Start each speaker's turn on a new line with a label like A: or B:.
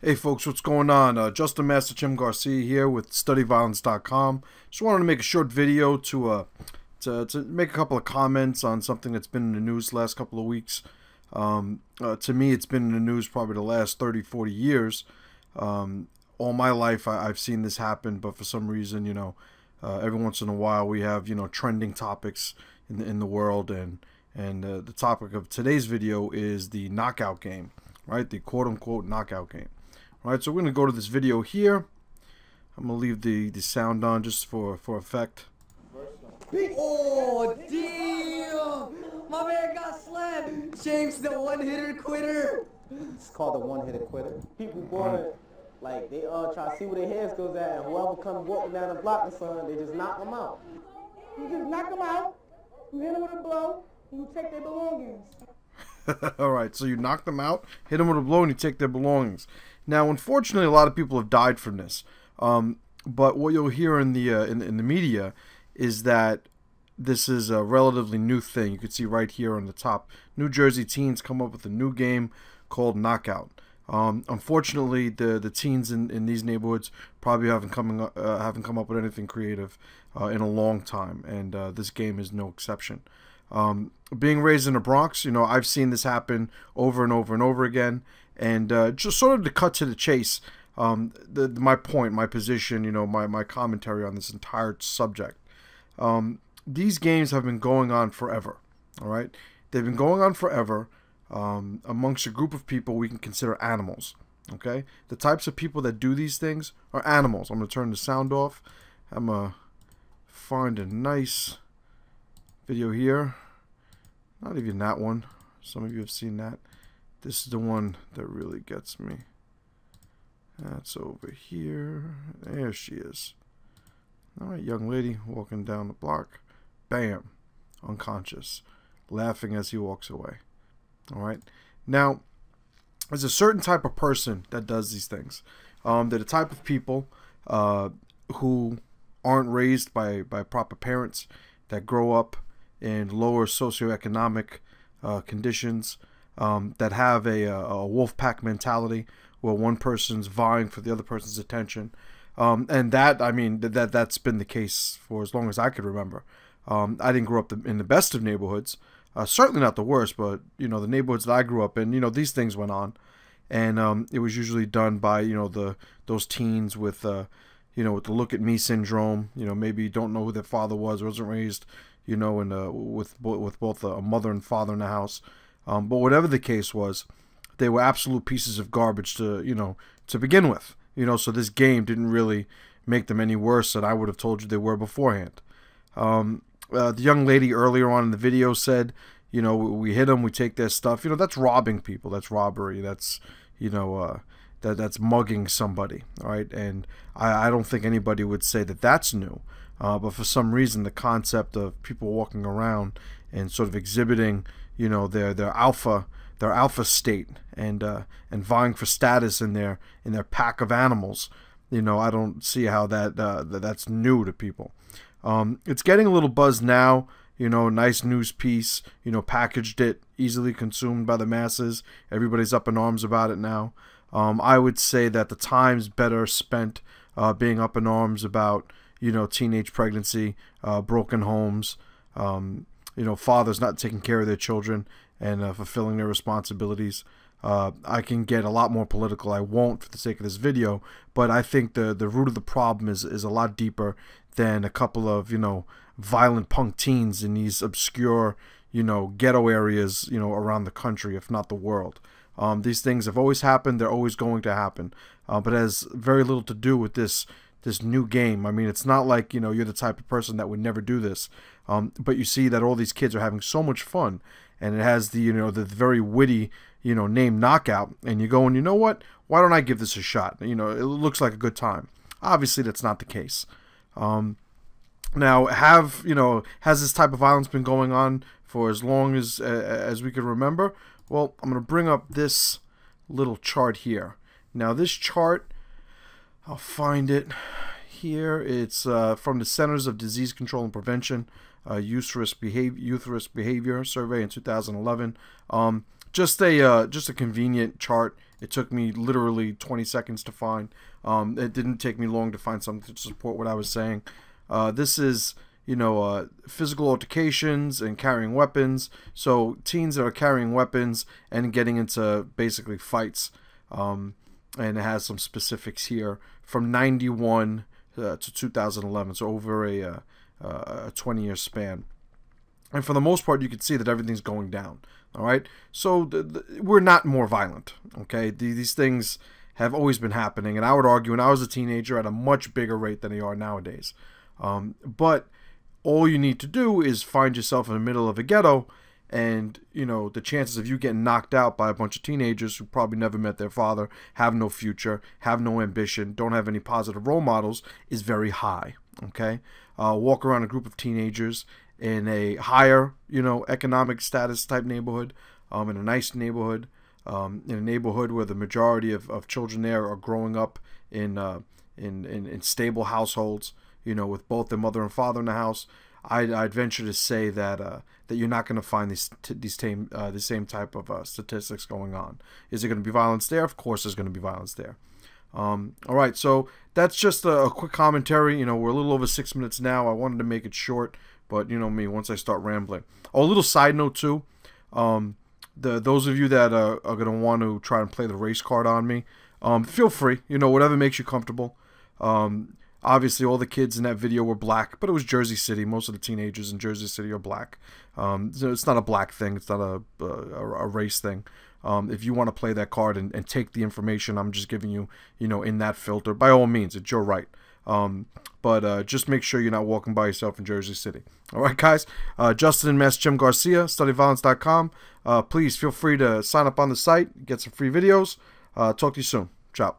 A: Hey folks, what's going on? Justin Master Tim Garcia here with StudyViolence.com. Just wanted to make a short video to make a couple of comments on something that's been in the news the last couple of weeks. To me, it's been in the news probably the last 30, 40 years. All my life I've seen this happen, but for some reason, every once in a while we have, trending topics in the world, and the topic of today's video is the knockout game, right? The quote-unquote knockout game. All right, so we're going to go to this video here. I'm going to leave the sound on just for effect.
B: Oh, damn! My man got slapped! James, the one-hitter quitter!
C: It's called the one-hitter quitter. People bored, like, they try to see where their heads goes at, and whoever comes walking down the block or something, they just knock them out.
D: You just knock them out, you hit them with a blow, and you take their belongings.
A: Alright, so you knock them out, hit them with a blow, and you take their belongings. Now, unfortunately, a lot of people have died from this. But what you'll hear in the media is that this is a relatively new thing. You can see right here on the top, New Jersey teens come up with a new game called Knockout. Unfortunately, the teens in these neighborhoods probably haven't come up with anything creative in a long time, and this game is no exception. Being raised in the Bronx, I've seen this happen over and over and over again. And just sort of to cut to the chase, my point, my position, my commentary on this entire subject. These games have been going on forever, all right? They've been going on forever amongst a group of people we can consider animals, okay? The types of people that do these things are animals. I'm going to turn the sound off. I'm going to find a nice video here. Not even that one. Some of you have seen that. This is the one that really gets me. That's over here. There she is. Alright, young lady walking down the block. Bam. Unconscious. Laughing as he walks away. Alright. Now, there's a certain type of person that does these things. They're the type of people who aren't raised by proper parents, that grow up in lower socioeconomic conditions, that have a wolf pack mentality where one person's vying for the other person's attention. And that, I mean, that's been the case for as long as I could remember. I didn't grow up in the best of neighborhoods, certainly not the worst, but, the neighborhoods that I grew up in, these things went on. And it was usually done by, those teens with, with the look at me syndrome, maybe don't know who their father was, wasn't raised, with both a mother and father in the house. But whatever the case was, they were absolute pieces of garbage to begin with. So this game didn't really make them any worse than I would have told you they were beforehand. The young lady earlier on in the video said, we hit them, we take their stuff. That's robbing people. That's robbery. That's, that's mugging somebody. All right. And I don't think anybody would say that that's new. But for some reason, the concept of people walking around and sort of exhibiting, their alpha state and vying for status in their pack of animals, I don't see how that's new to people. It's getting a little buzz now. Nice news piece. Packaged it, easily consumed by the masses. Everybody's up in arms about it now. I would say that the time's better spent being up in arms about teenage pregnancy, broken homes, fathers not taking care of their children and fulfilling their responsibilities. I can get a lot more political. I won't for the sake of this video, but I think the root of the problem is a lot deeper than a couple of, violent punk teens in these obscure, ghetto areas, around the country, if not the world. These things have always happened. They're always going to happen. But it has very little to do with this new game. I mean, it's not like, you're the type of person that would never do this. But you see that all these kids are having so much fun, and it has the, the very witty, name Knockout, and you go, and you know what? Why don't I give this a shot? It looks like a good time. Obviously, that's not the case. Now, has this type of violence been going on for as long as we can remember? Well, I'm going to bring up this little chart here. Now, this chart, I'll find it here. It's from the Centers of Disease Control and Prevention, Youth Risk Behavior Survey in 2011. just a convenient chart. It took me literally 20 seconds to find. It didn't take me long to find something to support what I was saying. This is, you know, physical altercations and carrying weapons. So teens that are carrying weapons and getting into basically fights. And it has some specifics here from 91 to 2011. So over a 20-year span. And for the most part, you can see that everything's going down. All right. So we're not more violent. Okay. These things have always been happening. And I would argue when I was a teenager at a much bigger rate than they are nowadays. But all you need to do is find yourself in the middle of a ghetto, and, you know, the chances of you getting knocked out by a bunch of teenagers who probably never met their father, have no future, have no ambition, don't have any positive role models is very high. Okay. Walk around a group of teenagers in a higher, you know, economic status type neighborhood, in a nice neighborhood, in a neighborhood where the majority of children there are growing up in stable households, you know, with both their mother and father in the house. I'd venture to say that that you're not going to find the same type of statistics going on. Is there going to be violence there? Of course, there's going to be violence there. All right, so that's just a quick commentary. You know, we're a little over 6 minutes now. I wanted to make it short, but you know me, once I start rambling. Oh, a little side note too. Those of you that are going to want to try and play the race card on me, feel free. You know, whatever makes you comfortable. Obviously, all the kids in that video were black, but it was Jersey City. Most of the teenagers in Jersey City are black. So it's not a black thing. It's not a race thing. If you want to play that card and take the information I'm just giving you, you know, in that filter, by all means, it's your right. But just make sure you're not walking by yourself in Jersey City. All right, guys. Justin and Mass Jim Garcia, StudyViolence.com. Please feel free to sign up on the site, get some free videos. Talk to you soon. Ciao.